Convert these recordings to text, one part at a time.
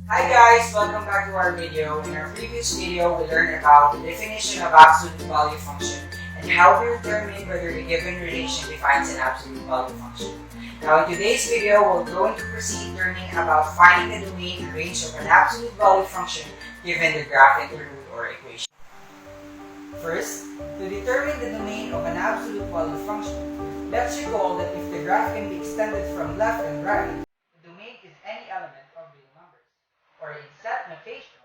Hi guys! Welcome back to our video. In our previous video, we learned about the definition of absolute value function and how we determine whether a given relation defines an absolute value function. Now in today's video, we're going to proceed learning about finding the domain and range of an absolute value function given the graph interlude or equation. First, to determine the domain of an absolute value function, let's recall that if the graph can be extended from left and right, the domain is any element of real numbers. Or in set notation,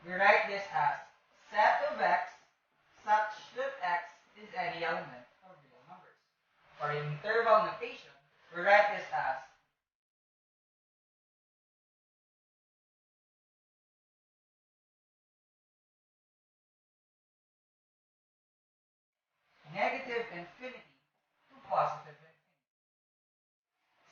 we write this as set of x such that x is any element of real numbers. Or in interval notation, we write this as negative infinity to positive infinity.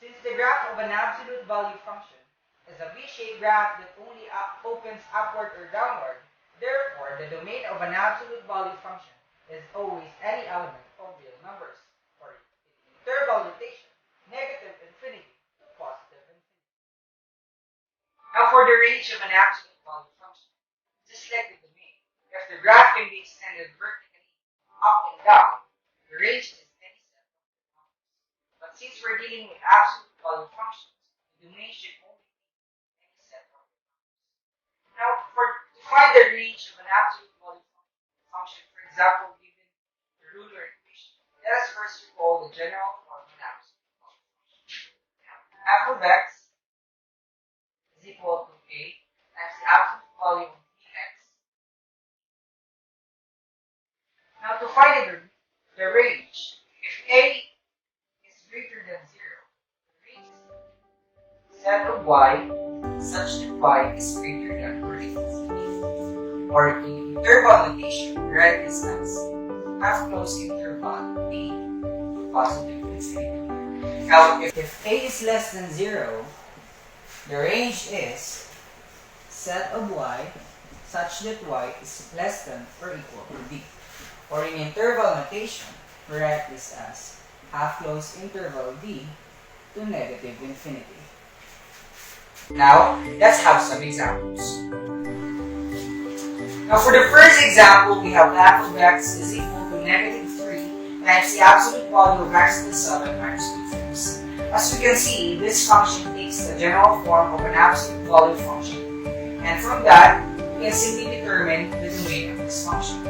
Since the graph of an absolute value function is a V-shaped graph that only opens upward or downward, therefore the domain of an absolute value function is always any element of real numbers, or in interval notation, negative infinity to positive infinity. Now for the range of an absolute value function, just like the domain, if the graph can be extended vertically up and down, the range is any set of numbers. But since we're dealing with absolute value functions, the domain should only be any set of numbers. Now, to find the range of an absolute value function, for example, given the ruler equation, let us first recall the general form of an absolute value function. F of x is equal to a times the absolute value of dx. Now, to find the range, if a is greater than 0, the range is set of y such that y is greater than or equal to b. Or in interval notation, we write this as half closed interval b positive infinity. Now, if a is less than 0, the range is set of y such that y is less than or equal to b. Or in interval notation, we write this as half closed interval d to negative infinity. Now, let's have some examples. Now for the first example, we have f of x is equal to negative 3 times the absolute value of x to the 7 minus 2/5. As we can see, this function takes the general form of an absolute value function. And from that, we can simply determine the domain of this function.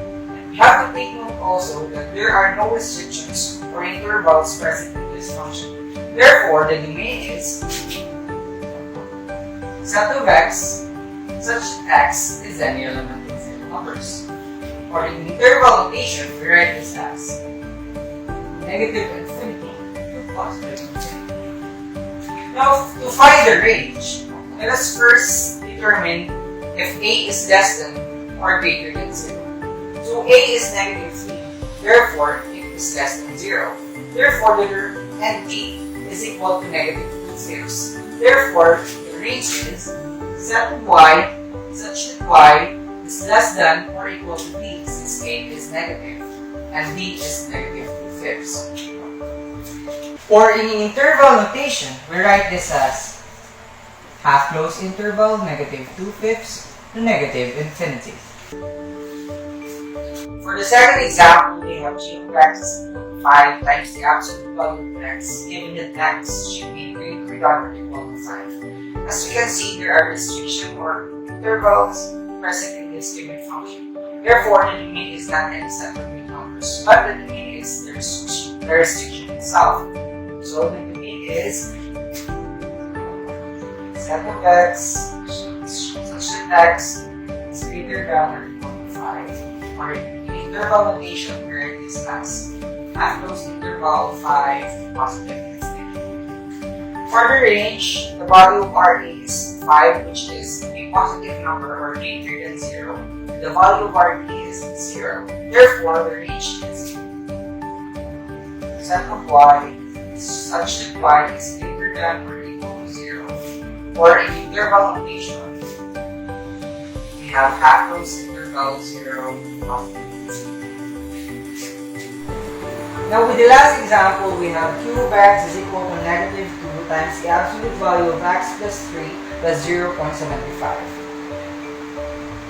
We have to take note also that there are no restrictions or intervals present in this function. Therefore, the domain is set of x such that x is any element of real numbers. Or in interval notation, we write this as negative infinity to positive infinity. Now, to find the range, let us first determine if a is less than or greater than 0. So a is negative 3, therefore it is less than 0. Therefore, and b is equal to negative 2 fifths. Therefore, the range is set of y such that y is less than or equal to b, since a is negative and b is negative 2 fifths. Or in an interval notation, we write this as half closed interval negative 2 fifths to negative infinity. For the second example, we have g of x 5 times the absolute value of x, given that x should be greater than or equal to 5. As we can see, there are restrictions or intervals present in this given function. Therefore, the domain is not any set of real numbers, but the domain is the restriction itself. So the domain is set of x such that x is greater than or equal to 5. Or in interval notation, we write this as half closed interval 5 positive infinity. For the range, the value of RA is 5, which is a positive number or greater than 0. The value of RB is 0. Therefore, the range is set of y such that y is greater than or equal to 0. Or in interval notation, we have half closed interval 0 positive. Now with the last example, we have q of x is equal to negative 2 times the absolute value of x plus 3 plus 0.75.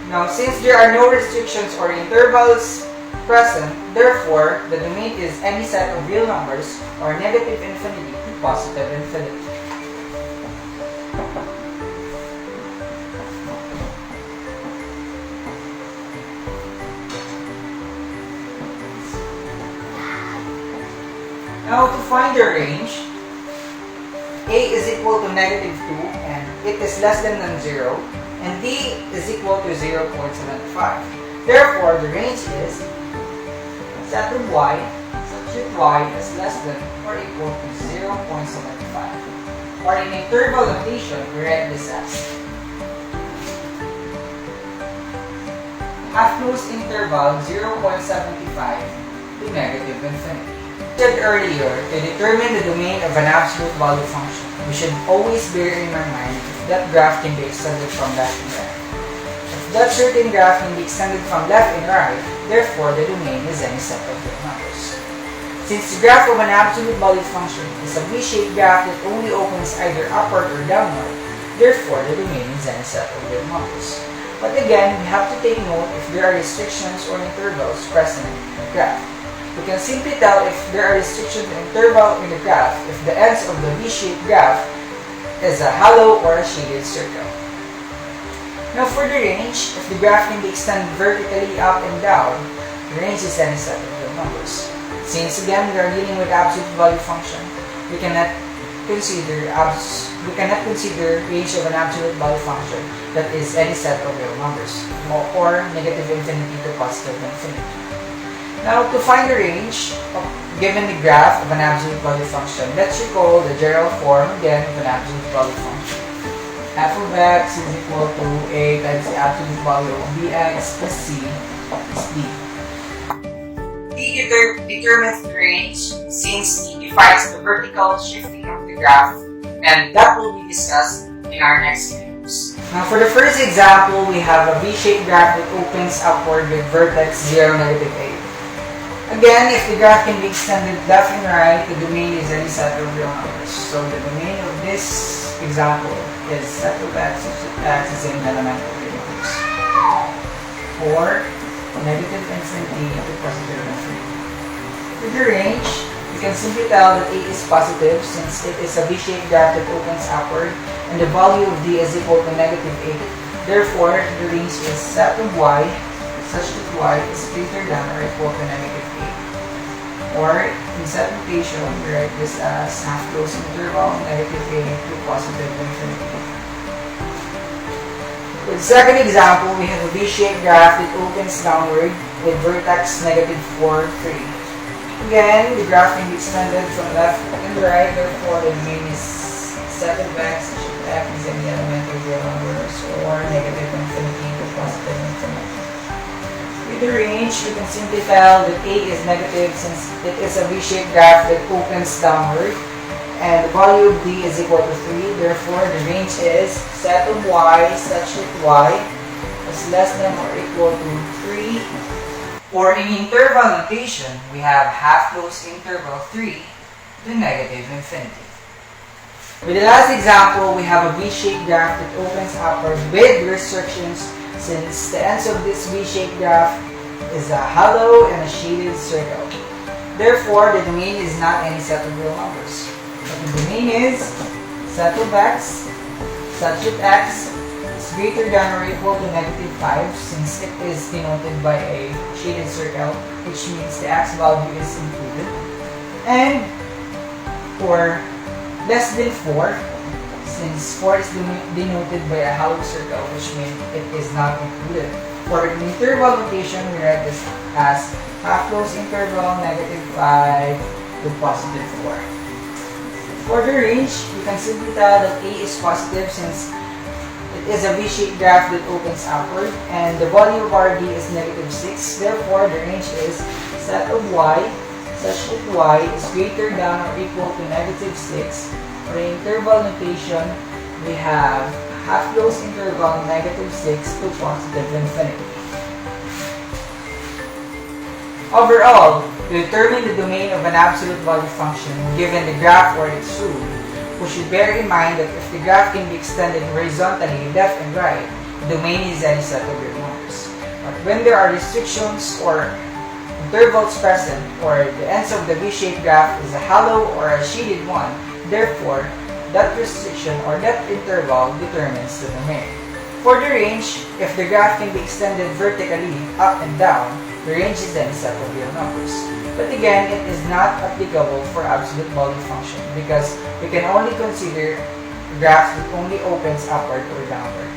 Now since there are no restrictions or intervals present, therefore the domain is any set of real numbers or negative infinity to positive infinity. Now to find the range, a is equal to negative 2 and it is less than 0, and d is equal to 0.75. Therefore, the range is set of y such that y is less than or equal to 0.75. Or in interval notation, we write this as half-closed interval 0.75 to negative infinity. Said earlier, to determine the domain of an absolute value function, we should always bear in our mind if that graph can be extended from left and right. If that certain graph can be extended from left and right, therefore the domain is any set of real numbers. Since the graph of an absolute value function is a V-shaped graph that only opens either upward or downward, therefore the domain is any set of real numbers. But again, we have to take note if there are restrictions or intervals present in the graph. We can simply tell if there are restrictions and interval in the graph if the ends of the V-shaped graph is a hollow or a shaded circle. Now for the range, if the graph can be extended vertically up and down, the range is any set of real numbers. Since again we are dealing with absolute value function, we cannot consider range of an absolute value function that is any set of real numbers, or negative infinity to positive infinity. Now, to find the range given the graph of an absolute value function, let's recall the general form again of an absolute value function. F of x is equal to a times the absolute value of bx plus c is d. D determines the range since d defines the vertical shifting of the graph, and that will be discussed in our next videos. Now, for the first example, we have a V-shaped graph that opens upward with vertex 0, negative 8. Again, if the graph can be extended left and right, the domain is any set of real numbers. So the domain of this example is set of x such that x is an element of real numbers. Or negative infinity to positive infinity. With the range, we can simply tell that a is positive since it is a V-shaped graph that opens upward and the value of d is equal to negative 8. Therefore, the range is set of y such that y is greater than or equal to negative 8. Or, in set notation, we write this as half-closed interval negative 8 to positive infinity. With the second example, we have a V-shaped graph that opens downward with vertex negative 4, 3. Again, the graph can be extended from left and right, therefore the domain is set of x such that x is any element of real numbers, or negative infinity to positive infinity. With the range, we can simply tell that a is negative since it is a V-shaped graph that opens downward, and the value of d is equal to 3. Therefore, the range is set of y such that y is less than or equal to 3. Or in interval notation, we have half-closed interval 3 to negative infinity. With the last example, we have a V-shaped graph that opens upward with restrictions since the ends of this V-shaped graph is a hollow and a shaded circle. Therefore, the domain is not any set of real numbers. But the domain is set of x such that x is greater than or equal to negative 5 since it is denoted by a shaded circle, which means the x value is included. And for less than 4, since 4 is denoted by a hollow circle, which means it is not included. For the interval notation, we write this as half-closed interval negative 5 to positive 4. For the range, we can simply tell that a is positive since it is a V-shaped graph that opens upward, and the value of our d is negative 6. Therefore, the range is set of y such that y is greater than or equal to negative 6. For the interval notation, we have half-closed interval negative 6 to positive infinity. Overall, To determine the domain of an absolute value function given the graph or its rule, we should bear in mind that if the graph can be extended horizontally left and right, the domain is any set of real numbers. But when there are restrictions or intervals present, or the ends of the V-shaped graph is a hollow or a shaded one, therefore, that restriction or that interval determines the domain. For the range, if the graph can be extended vertically up and down, the range is then a set of real numbers. But again, it is not applicable for absolute value function because we can only consider graphs that only opens upward or downward.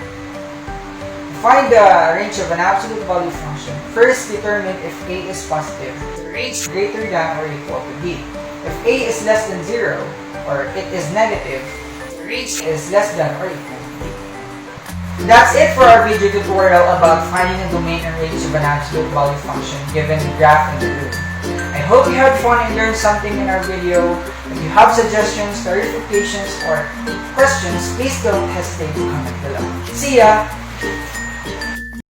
To find the range of an absolute value function, first determine if A is positive, the range is greater than or equal to B. If A is less than 0, or it is negative, the range is less than or equal to B. That's it for our video tutorial about finding a domain and range of an absolute value function given the graph and the rule. I hope you had fun and learned something in our video. If you have suggestions, clarifications, or questions, please don't hesitate to comment below. See ya!